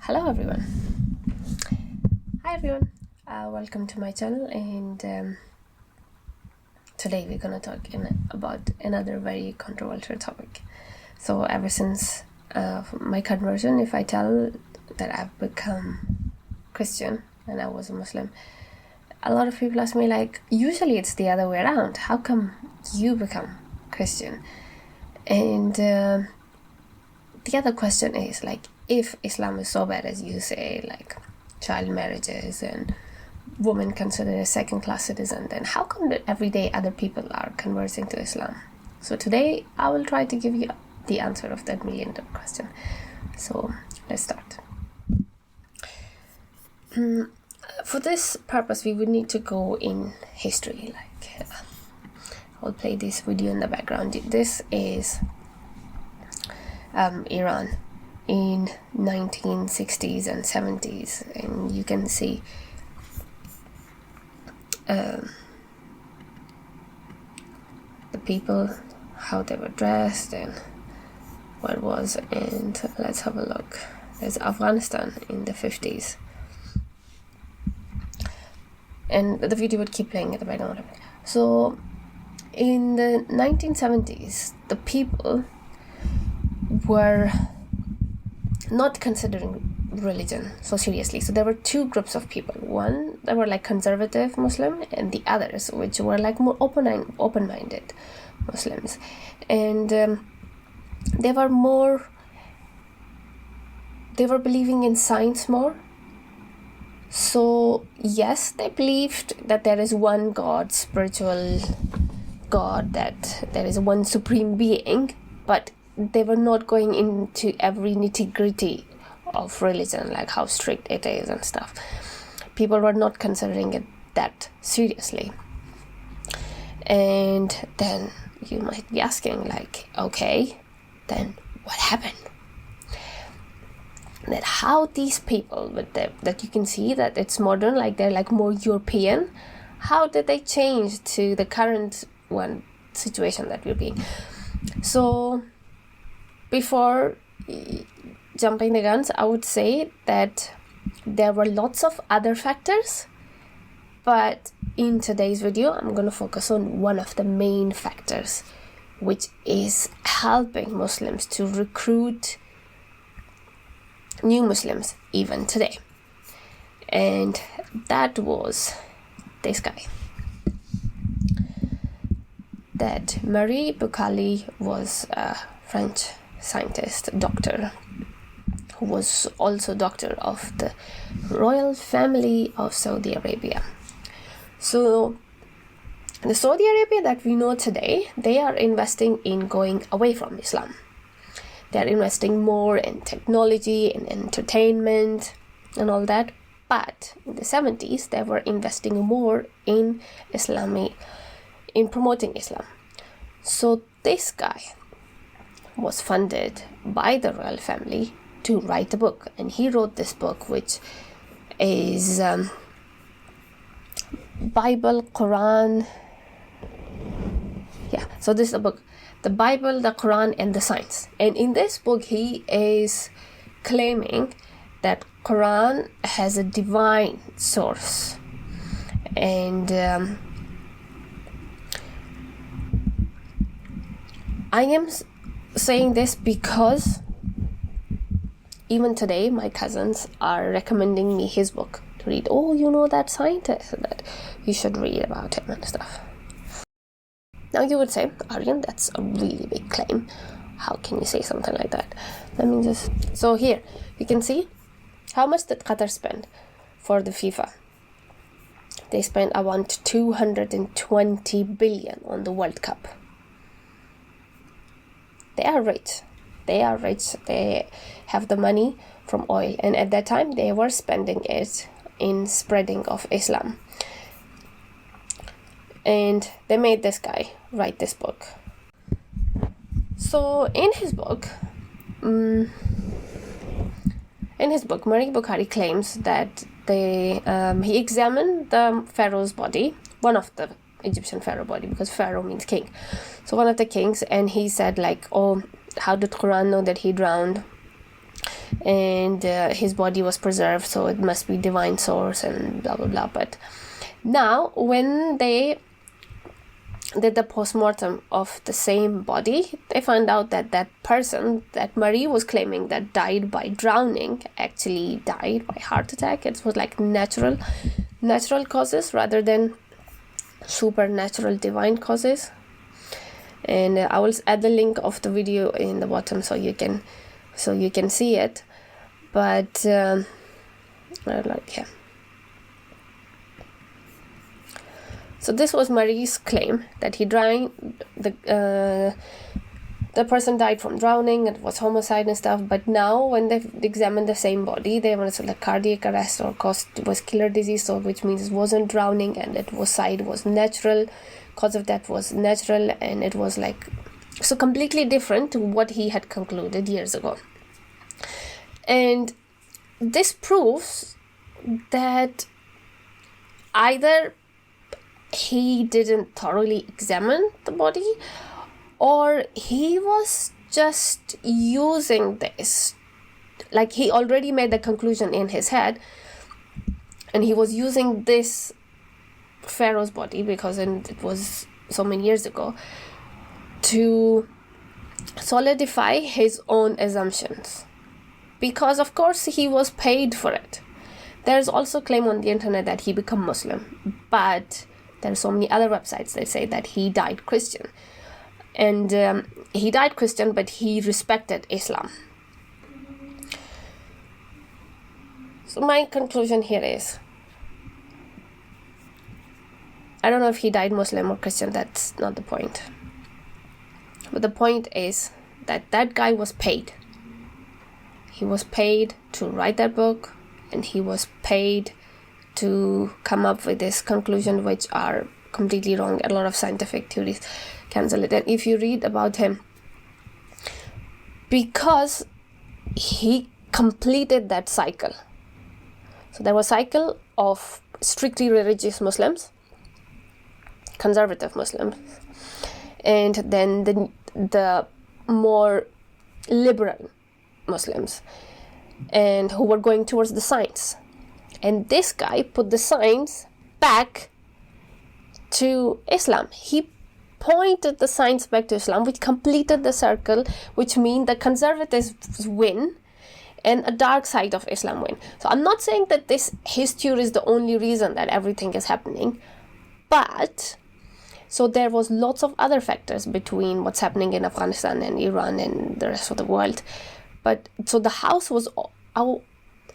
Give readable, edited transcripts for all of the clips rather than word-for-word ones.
Hello everyone. Hi everyone. Welcome to my channel, and today we're gonna talk about another very controversial topic. So ever since my conversion, if I tell that I've become Christian and I was a Muslim, a lot of people ask me like, usually it's the other way around. How come you become Christian? And the other question is like, if Islam is so bad as you say, like child marriages and women considered a second-class citizen, then how come that everyday other people are converting to Islam? So today I will try to give you the answer of that million-dollar question. So let's start. For this purpose, we would need to go in history. Like I'll play this video in the background. This is Iran in 1960s and 70s, and you can see the people, how they were dressed and what was. And let's have a look. There's Afghanistan in the 50s, and the video would keep playing at the background. So in the 1970s, the people were not considering religion so seriously. So there were two groups of people. One, they were like conservative Muslim, and the others, which were like more open-minded Muslims. And they were believing in science more. So yes, they believed that there is one God, spiritual God, that there is one supreme being, but they were not going into every nitty-gritty of religion, like how strict it is and stuff. People were not considering it that seriously. And then you might be asking, like, okay, then what happened? That how these people that you can see that it's modern, like they're like more European, how did they change to the current one situation that we're being? So before jumping the guns, I would say that there were lots of other factors, but in today's video I'm going to focus on one of the main factors, which is helping Muslims to recruit new Muslims even today. And that was this guy. That Maurice Bucaille was a French scientist, doctor, who was also doctor of the royal family of Saudi Arabia. So the Saudi Arabia that we know today, they are investing in going away from Islam. They are investing more in technology, in entertainment and all that. But in the 70s, they were investing more in in promoting Islam. So this guy was funded by the royal family to write a book, and he wrote this book, which is Bible, Quran. Yeah, so this is a book, the Bible, the Quran, and the Science. And in this book, he is claiming that Quran has a divine source, and I am saying this because even today my cousins are recommending me his book to read. Oh, you know that scientist, that you should read about him and stuff. Now you would say, Aryan, that's a really big claim. How can you say something like that? Let me just... So here, you can see how much did Qatar spend for the FIFA. They spent around 220 billion on the World Cup. They are rich. They have the money from oil, and at that time they were spending it in spreading of Islam. And they made this guy write this book. So in his book, Maurice Bucaille claims that he examined the pharaoh's body, one of the Egyptian pharaoh body, because pharaoh means king. So one of the kings, and he said like, oh, how did Quran know that he drowned? and his body was preserved, so it must be divine source and blah blah blah. But now when they did the post-mortem of the same body, they found out that that person that Marie was claiming that died by drowning actually died by heart attack. It was like natural causes rather than supernatural divine causes. And I will add the link of the video in the bottom so you can see it. But so this was Marie's claim that he drowned. The person died from drowning. It was homicide and stuff. But now, when they examined the same body, they were like cardiac arrest or vascular disease, so which means it wasn't drowning, and it was natural. Cause of death was natural, and it was like so completely different to what he had concluded years ago. And this proves that either he didn't thoroughly examine the body, or he was just using this, like he already made the conclusion in his head, and he was using this pharaoh's body, because it was so many years ago, to solidify his own assumptions, because of course he was paid for it. There's also claim on the internet that he became Muslim, but there are so many other websites that say that he died Christian. And he died Christian, but he respected Islam. So my conclusion here is, I don't know if he died Muslim or Christian, that's not the point. But the point is that that guy was paid. He was paid to write that book, and he was paid to come up with this conclusion, which are completely wrong. A lot of scientific theories cancel it. And if you read about him, because he completed that cycle. So there was a cycle of strictly religious Muslims, conservative Muslims, and then the more liberal Muslims, and who were going towards the science. And this guy put the science back to Islam. He pointed the science back to Islam, which completed the circle, which means the conservatives win and a dark side of Islam win. So I'm not saying that his theory is the only reason that everything is happening, but so there was lots of other factors between what's happening in Afghanistan and Iran and the rest of the world. But so the house was, I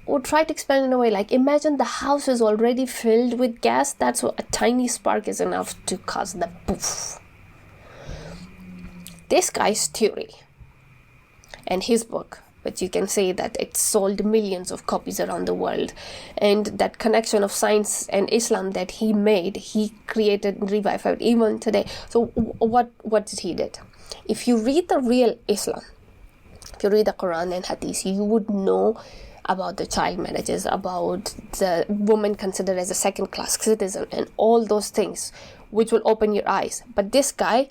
would try to explain in a way, like imagine the house is already filled with gas. That's what a tiny spark is enough to cause the poof. This guy's theory and his book, but you can say that it sold millions of copies around the world, and that connection of science and Islam that he made, he created and revived it even today. So what did he did? If you read the real Islam, if you read the Quran and Hadith, you would know about the child marriages, about the woman considered as a second-class citizen, and all those things, which will open your eyes. But this guy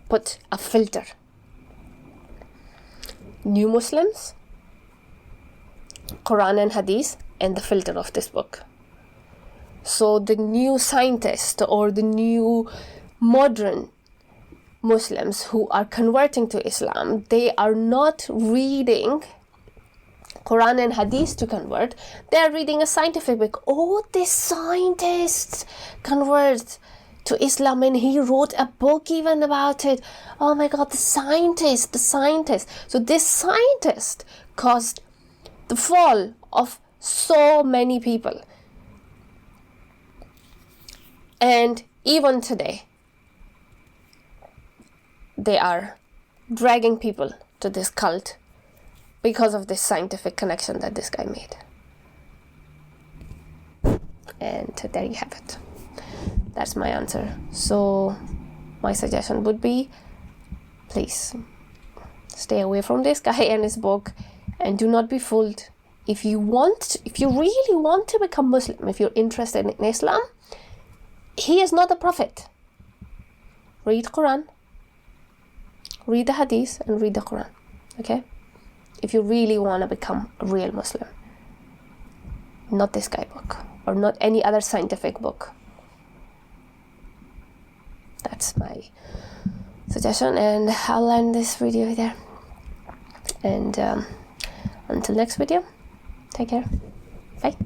put a filter. New Muslims, Quran and Hadith, and the filter of this book. So the new scientist or the new modern Muslims who are converting to Islam, they are not reading Quran and Hadith to convert. They are reading a scientific book. Oh, this scientist converts to Islam and he wrote a book even about it. Oh my God, the scientist. So this scientist caused the fall of so many people. And even today, they are dragging people to this cult because of this scientific connection that this guy made. And there you have it. That's my answer. So my suggestion would be, please stay away from this guy and his book, and do not be fooled. If you really want to become Muslim, if you're interested in Islam, he is not a prophet. Read Quran, read the Hadith, and read the Quran. Okay? if you really want to become a real Muslim. Not this guy book, or not any other scientific book. That's my suggestion, and I'll end this video there. And until next video, take care. Bye.